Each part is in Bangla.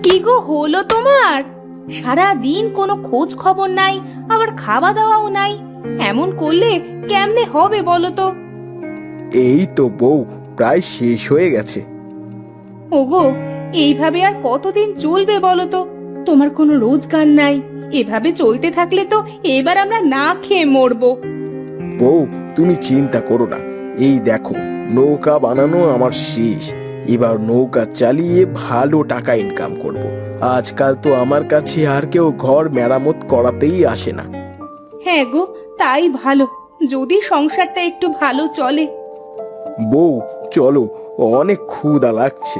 কি গো হলো তোমার? সারা দিন কোনো খোঁজ খবর নাই, আবার খাওয়া দাওয়াও নাই। এমন করলে কেমনে হবে বলো তো? এই তো বউ, প্রায় শেষ হয়ে গেছে। ওগো, এইভাবে আর কতদিন চলবে বলো তো? তোমার কোনো রোজগার নাই, এভাবে চলতে থাকলে তো এবার আমরা না খেয়ে মরবো। বউ, তুমি চিন্তা করো না। এই দেখো, নৌকা বানানো আমার শেষ। এবার নৌকা চালিয়ে ভালো টাকা ইনকাম করব। আজকাল তো আমার কাছে আর কেউ ঘর মেরামত করাতেই আসে না। হ্যাঁ গো, তাই ভালো, যদি সংসারটা একটু ভালো চলে। বউ, চলো, অনেক ক্ষুধা লাগছে।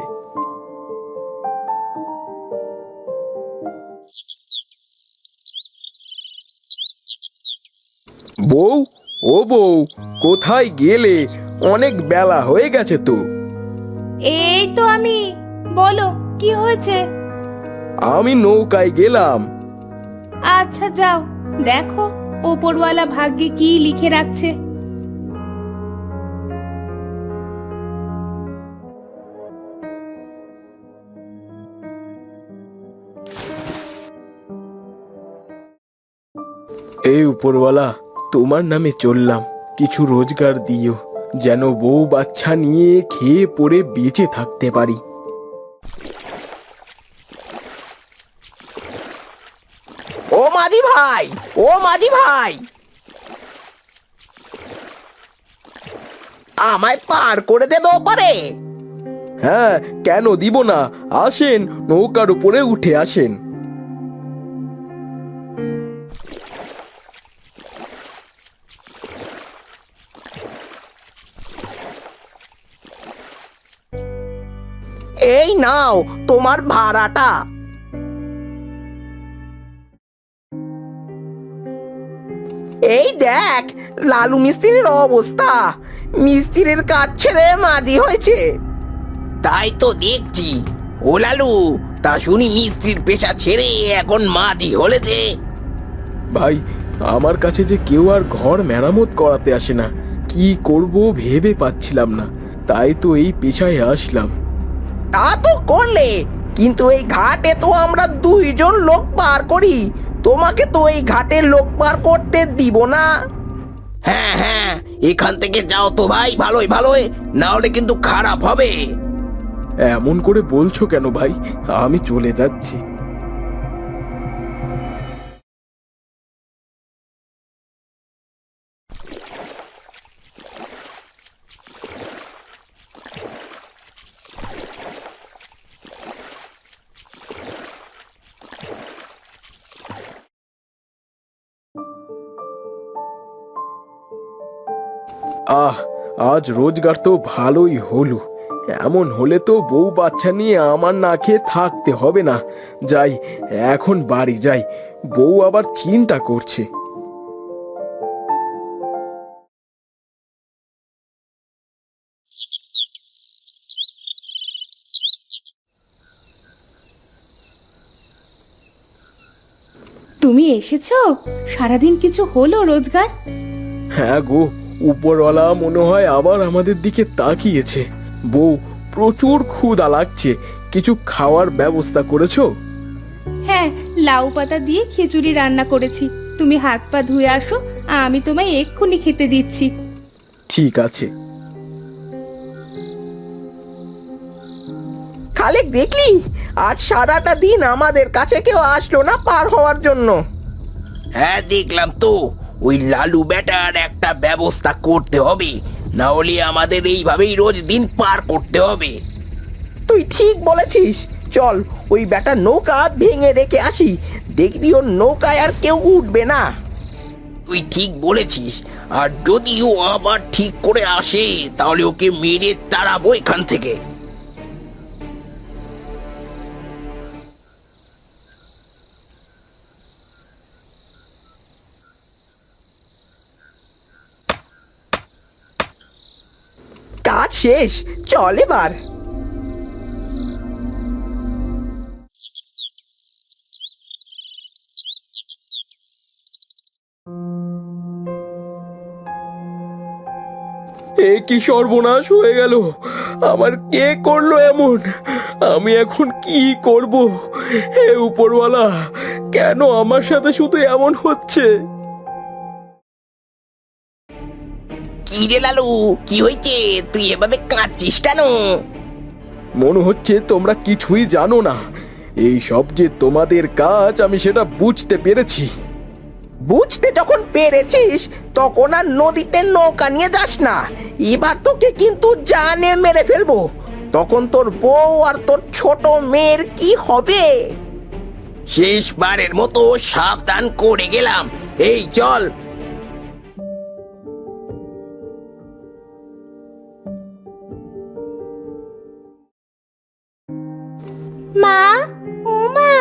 বউ, ও বউ, কোথায় গেলে? অনেক বেলা হয়ে গেছে তো। এই তো আমি। বলো, কি হয়েছে? আমি নৌকায় গেলাম। আচ্ছা যাও, দেখো ওপরওয়ালা ভাগ্যে কি লিখে রাখছে। এই উপরওয়ালা, তোমার নামে চললাম, কিছু রোজগার দিও, যেন বউ বাচ্চা নিয়ে খেয়ে পড়ে বেঁচে থাকতে পারি। ও মাঝি ভাই, ও মাঝি ভাই, আমায় পার করে দেবে ওপারে? হ্যাঁ, কেন দিব না? আসেন, নৌকার উপরে উঠে আসেন। এই নাও তোমার ভাড়াটা। এই দেখ লালু মিস্ত্রির অবস্থা, মিস্ত্রির কাজ ছেড়ে মাঝি হয়েছে। তাই তো দেখছি। ও লালু, তা শুনি মিস্ত্রির পেশা ছেড়ে এখন মাঝি হলে যে? ভাই, আমার কাছে যে কেউ আর ঘর মেরামত করাতে আসে না, কি করব ভেবে পাচ্ছিলাম না, তাই তো এই পেশায় আসলাম। তা তো করলে, কিন্তু এই ঘাটে তো আমরা দুইজন লোক পার করি, তোমাকে তো এই ঘাটে লোক পার করতে দিব না। হ্যাঁ হ্যাঁ, এখান থেকে যাও তো ভাই, ভালোই ভালোই, না হলে কিন্তু খারাপ হবে। এমন করে বলছো কেন ভাই? আমি চলে যাচ্ছি। আহ, আজ রোজগার তো ভালোই হলো। এমন হলে তো বউ বাচ্চা নিয়ে আমার না খেয়ে থাকতে হবে না। যাই, এখন বাড়ি যাই, বউ আবার চিন্তা করছে। তুমি এসেছো? সারাদিন কিছু হলো রোজগার? হ্যাঁ গো, উপরওয়ালা মনে হয় আবার আমাদের দিকে তাকিয়েছে। বউ, প্রচুর ক্ষুধা লাগছে, কিছু খাওয়ার ব্যবস্থা করেছো? হ্যাঁ, লাউ পাতা দিয়ে খিচুড়ি রান্না করেছি। তুমি হাত পা ধুয়ে আসো, আমি তোমায় এক্ষুনি খেতে দিচ্ছি। ঠিক আছে। খালেক দেখলি, আজ সারাটা দিন আমাদের কাছে কেউ আসলো না পার হওয়ার জন্য। হ্যাঁ দেখলাম তো, ওই লালু বেটার একটা ব্যবস্থা করতে হবে, না হলে আমাদের এইভাবেই রোজ দিন পার করতে হবে। তুই ঠিক বলেছিস, চল ওই বেটার নৌকা ভেঙে রেখে আসি, দেখবি ওর নৌকায় আর কেউ উঠবে না। তুই ঠিক বলেছিস, আর যদি ও আবার ঠিক করে আসে তাহলে ওকে মেরে তাড়াবো এখান থেকে। কাজ শেষ, চল এবার। এ কি সর্বনাশ হয়ে গেল! আমার কে করলো এমন? আমি এখন কি করব? হে উপরওয়ালা, কেন আমার সাথে শুধু এমন হচ্ছে? কি রে লালু, কি হয়েছে? তুই এভাবে কাঁদছিস কেন? মনে হচ্ছে তোমরা কিছুই জানো না। এই সব যে তোমাদের কাজ, আমি সেটা বুঝতে পেরেছি। বুঝতে যখন পেরেছিস তখন আর নদীতে নৌকা নিয়ে যাস না। এবার তোকে কিন্তু জানে মেরে ফেলবো। তখন তোর বউ আর তোর ছোট মেয়ের কি হবে? শেষবারের মতো সাবধান করে গেলাম। এই চল। মা, ও মা,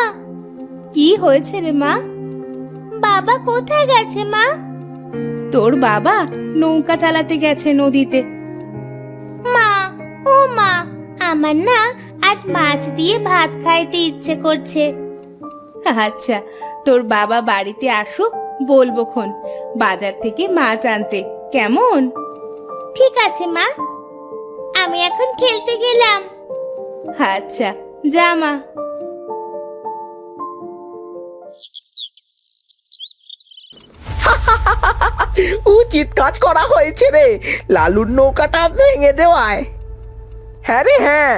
কি হয়েছে রে মা? বাবা কোথায় গেছে মা? তোর বাবা নৌকা চালাতে গেছে নদীতে। মা, ও মা, আমার না আজ মাছ দিয়ে ভাত খাইতে ইচ্ছে করছে। আচ্ছা, তোর বাবা বাড়িতে আসুক, বলবো খন বাজার থেকে মাছ আনতে, কেমন? ঠিক আছে মা, আমি এখন খেলতে গেলাম। আচ্ছা, যা মা। উচিত কাজ করা হয়েছে রে, লালুর নৌকাটা ভেঙে দেওয়ায়। হ্যাঁ রে হ্যাঁ।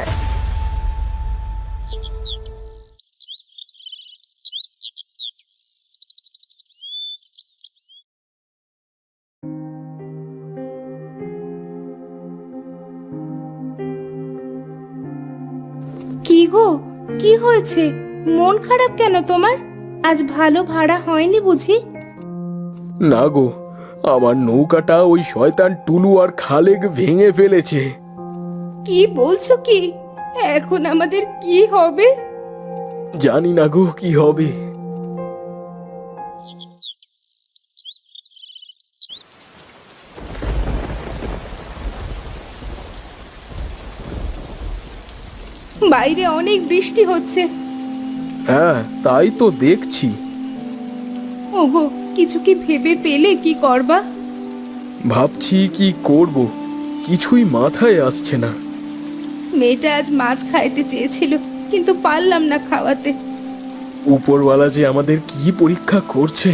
কি গো, কি হয়েছে? মন খারাপ কেন তোমার? আজ ভালো ভাড়া হয়নি বুঝি? না গো, আমার নৌকাটা ওই শয়তান টুলু আর খালেক ভেঙে ফেলেছে। কি বলছো কি? এখন আমাদের কি হবে? জানি না গো কি হবে। বাইরে অনেক বৃষ্টি হচ্ছে। হ্যাঁ, তাই তো দেখছি। ওগো, কিছু কি ভেবে পেলে কি করবা? ভাবছি কি করব, কিছুই মাথায় আসছে না। মেয়েটা আজ মাছ খাইতে চেয়েছিল, কিন্তু পারলাম না খাওয়াতে। উপরওয়ালা যে আমাদের কি পরীক্ষা করছে!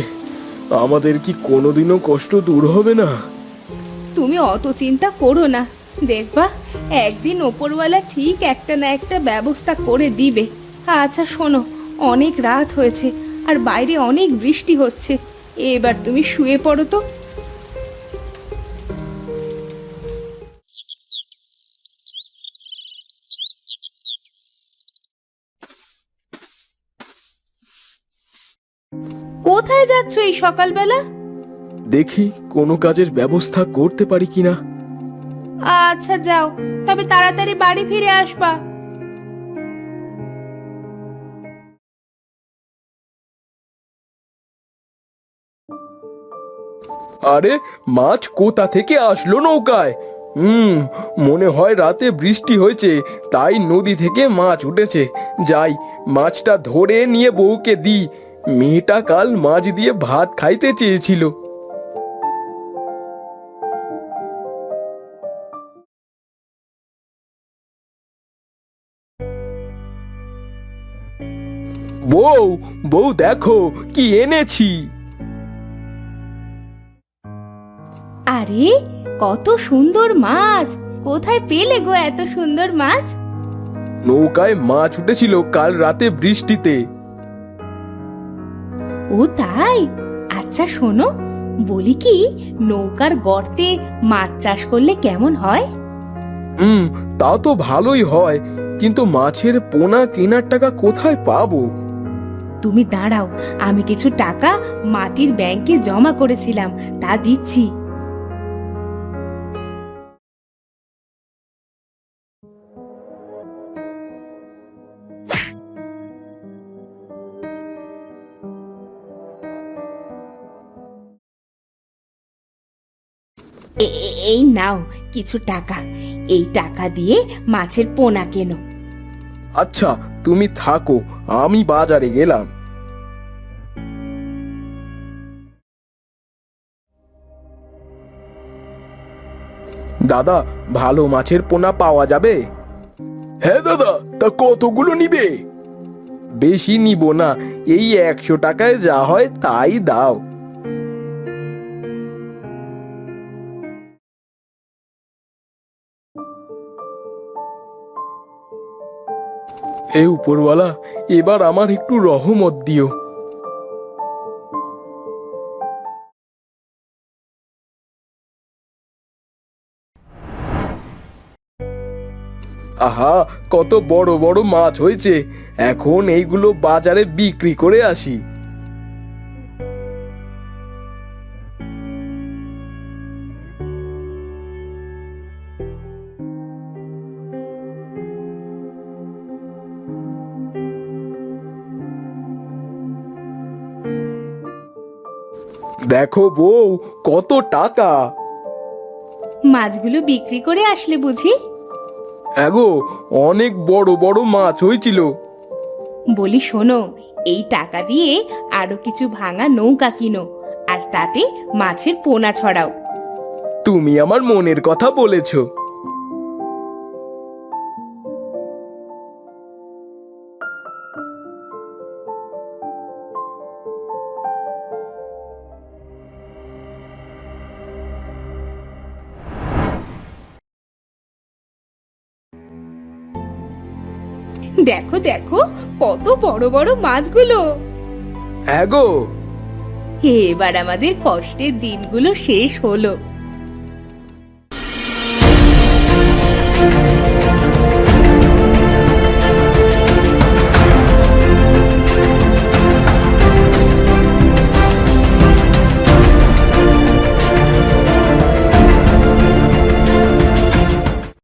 আমাদের কি কোনোদিনও কষ্ট দূর হবে না? তুমি অত চিন্তা করো না, দেখবা একদিন ওপরওয়ালা ঠিক একটা না একটা ব্যবস্থা করে দিবে। আচ্ছা শোনো, অনেক রাত হয়েছে আর বাইরে অনেক বৃষ্টি হচ্ছে, এবার তুমি শুয়ে পড়ো তো। কোথায় যাচ্ছ এই সকালবেলা? দেখি কোনো কাজের ব্যবস্থা করতে পারি কিনা। আচ্ছা যাও, তবে তাড়াতাড়ি বাড়ি ফিরে আসবা। আরে, মাছ কোথা থেকে আসলো নৌকায়? মনে হয় রাতে বৃষ্টি হয়েছে, তাই নদী থেকে মাছ উঠেছে। যাই, মাছটা ধরে নিয়ে বউকে দিই। মেয়েটা কাল মাছ দিয়ে ভাত খাইতে চেয়েছিল। বউ, বউ দেখো কি এনেছি। আরে, কত সুন্দর মাছ! কোথায় পেলে গো এত সুন্দর মাছ? নৌকায় মাছ উঠেছিল কাল রাতে বৃষ্টিতে। ও তাই? আচ্ছা শোনো, বলি কি, নৌকার গর্তে মাছ চাষ করলে কেমন হয়? তা তো ভালোই হয়, কিন্তু মাছের পোনা কেনার টাকা কোথায় পাবো? তুমি দাঁড়াও, আমি কিছু টাকা মাটির ব্যাংকে জমা করেছিলাম, তা দিচ্ছি। এই নাও কিছু টাকা, এই টাকা দিয়ে মাছের পোনা কেনো। আচ্ছা, তুমি থাকো, আমি বাজারে গেলাম। দাদা, ভালো মাছের পোনা পাওয়া যাবে? হ্যাঁ দাদা, তা কতগুলো নিবে? বেশি নিব না, এই 100 টাকায় যা হয় তাই দাও। হে উপরওয়ালা, এবার আমার একটু রহমত দিও। আহা, কত বড় বড় মাছ হয়েছে, এখন এইগুলো বাজারে বিক্রি করে আসি। দেখো বউ, কত টাকা! মাছগুলো বিক্রি করে আসলে বুঝি? এগো, অনেক বড় বড় মাছ হয়েছিল। বলি শোনো, এই টাকা দিয়ে আরো কিছু ভাঙা নৌকা কিনো, আর তাতে মাছের পোনা ছড়াও। তুমি আমার মনের কথা বলেছো। দেখো দেখো, কত বড় বড় মাছগুলো। এগো, এবার আমাদের কষ্টের দিনগুলো শেষ হলো।